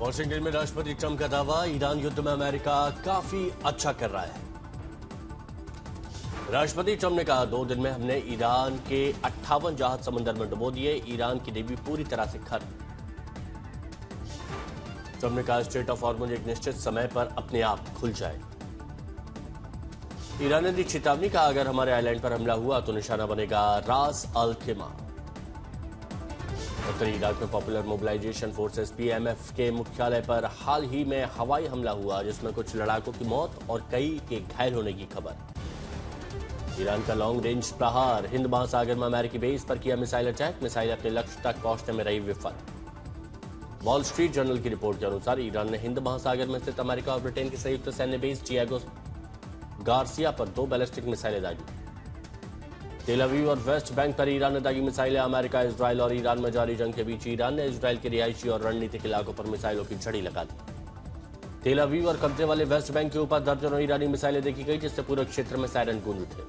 Washington में राष्ट्रपति Trump का दावा, ईरान युद्ध में अमेरिका काफी अच्छा कर रहा है। राष्ट्रपति ट्रंप ने कहा, 2 दिन में हमने ईरान के 58 जहाज समंदर में डुबो दिए, ईरान की नेवी पूरी तरह से खत्म। ट्रंप ने कहा, स्ट्रेट ऑफ हॉर्मुज एक निश्चित समय पर अपने आप खुल जाए। ईरान ने दी चेतावनी, कहा अगर हमारे आइलैंड पर हमला हुआ तो निशाना बनेगा रास अल खैमा। उत्तरी इराक में पॉपुलर मोबिलाइजेशन फोर्सेस पीएमएफ के मुख्यालय पर हाल ही में हवाई हमला हुआ, जिसमें कुछ लड़ाकों की मौत और कई के घायल होने की खबर। ईरान का लॉन्ग रेंज प्रहार, हिंद महासागर में अमेरिकी बेस पर किया मिसाइल अटैक, मिसाइल अपने लक्ष्य तक पहुंचने में रही विफल। वॉल स्ट्रीट जर्नल की रिपोर्ट के अनुसार ईरान ने हिंद महासागर में स्थित अमेरिका और ब्रिटेन के संयुक्त सैन्य बेस डिएगो गार्सिया पर 2 बैलिस्टिक मिसाइलें दागी। तेल अवीव और वेस्ट बैंक पर ईरान ने दागी मिसाइलें। अमेरिका, इजराइल और ईरान में जारी जंग के बीच ईरान ने इजराइल के रिहायशी और रणनीतिक इलाकों पर मिसाइलों की झड़ी लगा दी। तेल अवीव और कब्जे वाले वेस्ट बैंक के ऊपर दर्जनों ईरानी मिसाइलें देखी गई, जिससे पूरे क्षेत्र में सायरन गूंज उठे।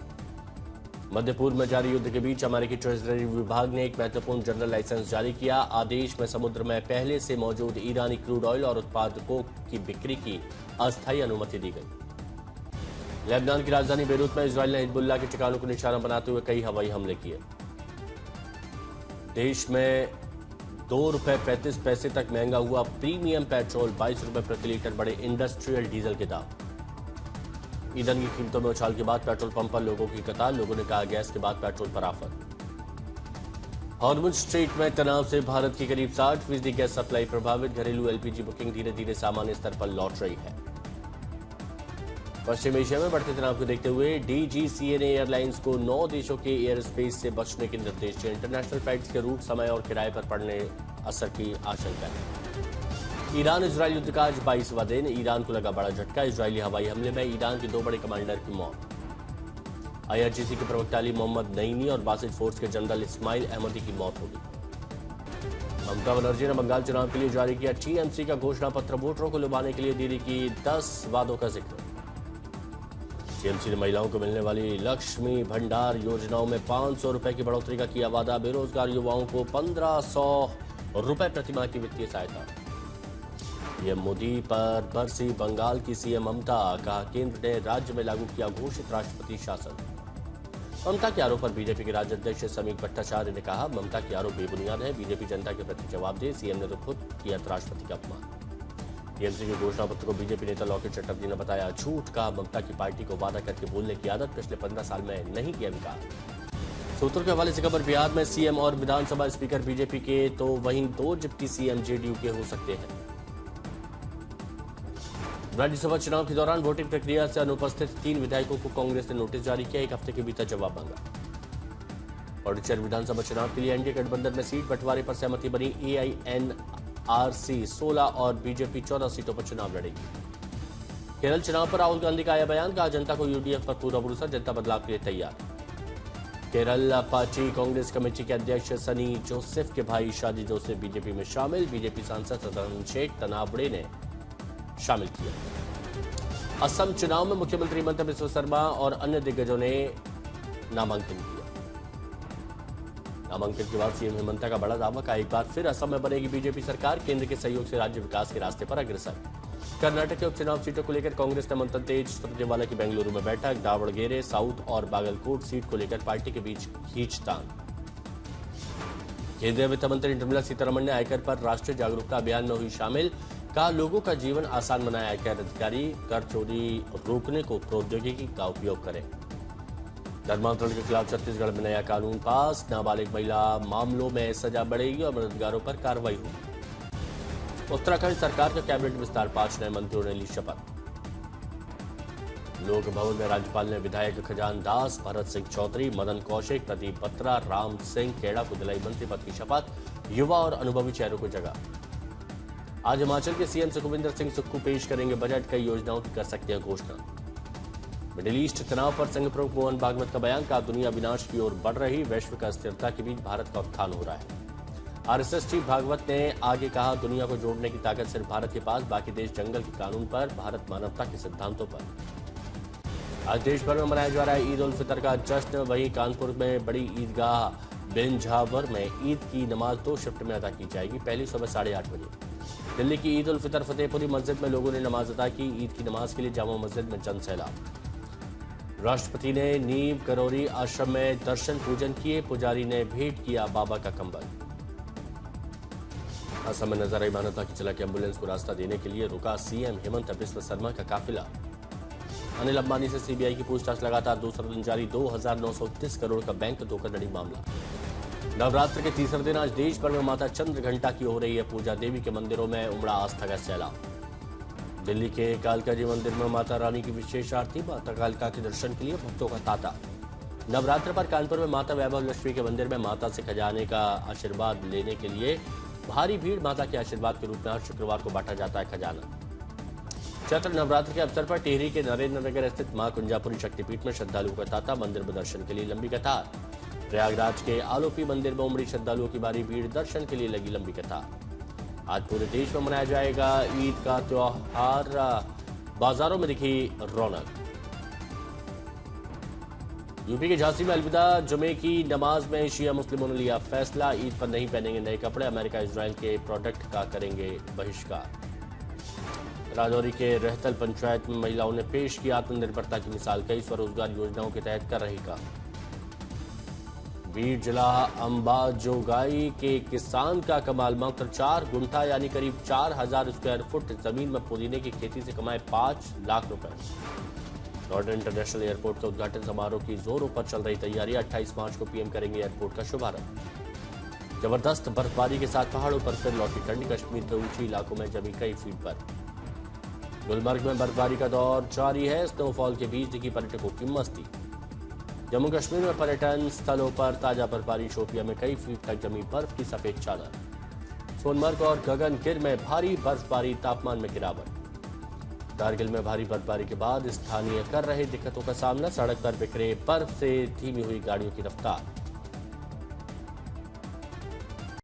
मध्य पूर्व में जारी युद्ध के बीच अमेरिकी ट्रेजरी विभाग ने एक महत्वपूर्ण जनरल लाइसेंस जारी किया। आदेश में समुद्र में पहले से मौजूद ईरानी क्रूड ऑयल और उत्पादों की बिक्री की अस्थायी अनुमति दी गई। लेबनान की राजधानी बेरूत में इजराइल ने हिजबुल्लाह के ठिकानों को निशाना बनाते हुए कई हवाई हमले किए। देश में ₹2.35 तक महंगा हुआ प्रीमियम पेट्रोल, ₹22 प्रति लीटर बढ़े इंडस्ट्रियल डीजल के दाम। ईंधन की कीमतों में उछाल के बाद पेट्रोल पंप पर लोगों की कतार, लोगों ने कहा गैस के बाद पेट्रोल पर आफत। हॉर्मुज स्ट्रेट में तनाव से भारत की करीब 60% गैस सप्लाई प्रभावित, घरेलू एलपीजी बुकिंग धीरे धीरे सामान्य स्तर पर लौट रही है। पश्चिम एशिया में बढ़ते तनाव को देखते हुए डीजीसीए ने एयरलाइंस को 9 देशों के एयर स्पेस से बचने के निर्देश दिए। इंटरनेशनल फ्लाइट्स के रूट, समय और किराए पर पड़ने असर की आशंका है। ईरान इजराइल युद्ध का आज 22वां दिन, ईरान को लगा बड़ा झटका। इजरायली हवाई हमले में ईरान के 2 बड़े कमांडर की मौत। आईआरजीसी के प्रवक्ता अली मोहम्मद नईमी और बासित फोर्स के जनरल इस्माइल अहमदी की मौत होगी। ममता बनर्जी ने बंगाल चुनाव के लिए जारी किया टीएमसी का घोषणा पत्र, वोटरों को लुभाने के लिए दी की 10 वादों का जिक्र। टीएमसी ने महिलाओं को मिलने वाली लक्ष्मी भंडार योजनाओं में 500 रुपए की बढ़ोतरी का किया वादा। बेरोजगार युवाओं को 1500 रुपए प्रतिमाह की वित्तीय सहायता। पीएम मोदी पर बरसी बंगाल की सीएम ममता, कहा केंद्र ने राज्य में लागू किया घोषित राष्ट्रपति शासन। ममता के आरोप पर बीजेपी के राज्य अध्यक्ष समीर भट्टाचार्य ने कहा, ममता के आरोप बेबुनियाद है, बीजेपी जनता के प्रति जवाब दे, सीएम ने तो खुद किया राष्ट्रपति का अपमान। टीएमसी के घोषणा पत्र को बीजेपी नेता लॉकेट चटर्जी ने बताया झूठ, कहा ममता की पार्टी को वादा करके बोलने की आदत पिछले 15 साल में नहीं किया विकास। सूत्रों के हवाले से खबर, बिहार में सीएम और विधानसभा स्पीकर बीजेपी के, तो वहीं 2 डिप्टी सीएम जेडीयू के हो सकते हैं। राज्यसभा चुनाव के दौरान वोटिंग प्रक्रिया से अनुपस्थित 3 विधायकों को कांग्रेस ने नोटिस जारी किया, 1 हफ्ते के भीतर जवाब मांगा। पुडुचेरी विधानसभा चुनाव के लिए एनडीए गठबंधन में सीट बंटवारे पर सहमति बनी। एआईएनआरसी 16 और बीजेपी 14 सीटों पर चुनाव लड़ेगी। केरल चुनाव पर राहुल गांधी का आया बयान, कहा जनता को यूडीएफ पर पूरा भरोसा, जनता बदलाव के लिए तैयार। केरल पार्टी कांग्रेस कमेटी के अध्यक्ष सनी जोसेफ के भाई शादी जोसेफ बीजेपी में शामिल, बीजेपी सांसद सदन शेख तनावड़े ने शामिल किया। असम चुनाव में मुख्यमंत्री हिमंता बिस्वा शर्मा और अन्य दिग्गजों ने नामांकन किया। नामांकन के बाद सीएम हिमंता का बड़ा दावा, का एक बार फिर असम में बनेगी बीजेपी सरकार, केंद्र के सहयोग से राज्य विकास के रास्ते पर अग्रसर। कर्नाटक के उपचुनाव सीटों को लेकर कांग्रेस ने मंथन तेज, सुरजेवाला की बेंगलुरु में बैठक, दावड़गेरे साउथ और बागलकोट सीट को लेकर पार्टी के बीच खींचतान। केंद्रीय वित्त मंत्री निर्मला सीतारमण ने आयकर पर राष्ट्रीय जागरूकता अभियान में हुई शामिल, कहा लोगों का जीवन आसान बनाए आयकर अधिकारी, कर चोरी रोकने को प्रौद्योगिकी का उपयोग करें। धर्मांतरण के खिलाफ छत्तीसगढ़ में नया कानून पास, नाबालिग महिला मामलों में सजा बढ़ेगी और मददगारों पर कार्रवाई होगी। उत्तराखंड सरकार का कैबिनेट विस्तार, 5 नए मंत्रियों ने ली शपथ। लोक भवन में राज्यपाल ने विधायक खजान दास, भरत सिंह चौधरी, मदन कौशिक, प्रदीप बत्रा, राम सिंह खेड़ा को दिलाई मंत्री पद की शपथ, युवा और अनुभवी चेहरों को जगह। आज हिमाचल के सीएम सुखविंदर सिंह सुक्खू पेश करेंगे बजट, कई योजनाओं की कर सकते हैं घोषणा। मिडिल ईस्ट तनाव पर संघ प्रमुख मोहन भागवत का बयान, का दुनिया विनाश की ओर बढ़ रही, वैश्विक अस्थिरता के बीच भारत का उत्थान हो रहा है। आरएसएस चीफ भागवत ने आगे कहा, दुनिया को जोड़ने की ताकत सिर्फ भारत के पास, बाकी देश जंगल के कानून पर, भारत मानवता के सिद्धांतों पर। आज देश भर में मनाया जा रहा है ईद उल फितर का जश्न, वहीं कानपुर में बड़ी ईदगाह बेंझावर में ईद की नमाज 2 शिफ्ट में अदा की जाएगी। पहली सुबह 8:30 बजे। दिल्ली की ईद उल फितर फतेहपुरी मस्जिद में लोगों ने नमाज अदा की। ईद की नमाज के लिए जामा मस्जिद में जन सैलाब। राष्ट्रपति ने नीम करोरी आश्रम में दर्शन पूजन किए। पुजारी ने भेंट किया बाबा का कंबल। असम में नजर आई मानवता की चला के एम्बुलेंस को रास्ता देने के लिए रुका सीएम हेमंत बिस्व शर्मा का काफिला। अनिल अंबानी से सीबीआई की पूछताछ लगातार। दूसरा दिन जारी 2,930 करोड़ का बैंक धोखाधड़ी मामला। नवरात्र के तीसरे दिन आज देश भर में माता चंद्र घंटा की हो रही है पूजा। देवी के मंदिरों में उमड़ा आस्था का सैलाब। दिल्ली के कालका जी मंदिर में माता रानी की विशेष आरती। माता कालका के दर्शन के लिए भक्तों का तांता। नवरात्र पर कानपुर में माता वैभव लक्ष्मी के मंदिर में माता से खजाने का आशीर्वाद लेने के लिए भारी भीड़। माता के आशीर्वाद के रूप में हर शुक्रवार को बांटा जाता है खजाना। चैत्र नवरात्र के अवसर पर टिहरी के नरेंद्र नगर स्थित मां कुंजापुरी शक्तिपीठ में श्रद्धालुओं का तांता। मंदिर में दर्शन के लिए लंबी कतार। प्रयागराज के आलोपी मंदिर में उमड़ी श्रद्धालुओं की भारी भीड़। दर्शन के लिए लगी लंबी कतार। आज पूरे देश में मनाया जाएगा ईद का त्योहार। बाजारों में दिखी रौनक। यूपी के झांसी में अलविदा जुमे की नमाज में शिया मुस्लिमों ने लिया फैसला। ईद पर नहीं पहनेंगे नए कपड़े। अमेरिका इजराइल के प्रोडक्ट का करेंगे बहिष्कार। राजौरी के रहतल पंचायत में महिलाओं ने पेश की आत्मनिर्भरता की मिसाल। कई स्वरोजगार योजनाओं के तहत कर रही काम। बीड़ जिला अंबाजोगाई के किसान का कमाल। मात्र 4 गुंठा यानी करीब 4,000 स्क्वायर फुट जमीन में पुदीने की खेती से कमाए 5 लाख रुपए। लॉर्ड इंटरनेशनल एयरपोर्ट के उद्घाटन समारोह की जोरों पर चल रही तैयारी। 28 मार्च को पीएम करेंगे एयरपोर्ट का शुभारंभ। जबरदस्त बर्फबारी के साथ पहाड़ों पर फिर लौटी ठंड। कश्मीर के ऊंचे इलाकों में जमी कई फीट बर्फ। गुलमर्ग में बर्फबारी का दौर जारी है। स्नोफॉल के बीच दिखी पर्यटकों की मस्ती। जम्मू कश्मीर में पर्यटन स्थलों पर ताजा बर्फबारी। शोपियां में कई फीट तक जमी बर्फ की सफेद चादर। सोनमर्ग और गगनगिर में भारी बर्फबारी। तापमान में गिरावट। कारगिल में भारी बर्फबारी के बाद स्थानीय कर रहे दिक्कतों का सामना। सड़क पर बिखरे बर्फ से धीमी हुई गाड़ियों की रफ्तार।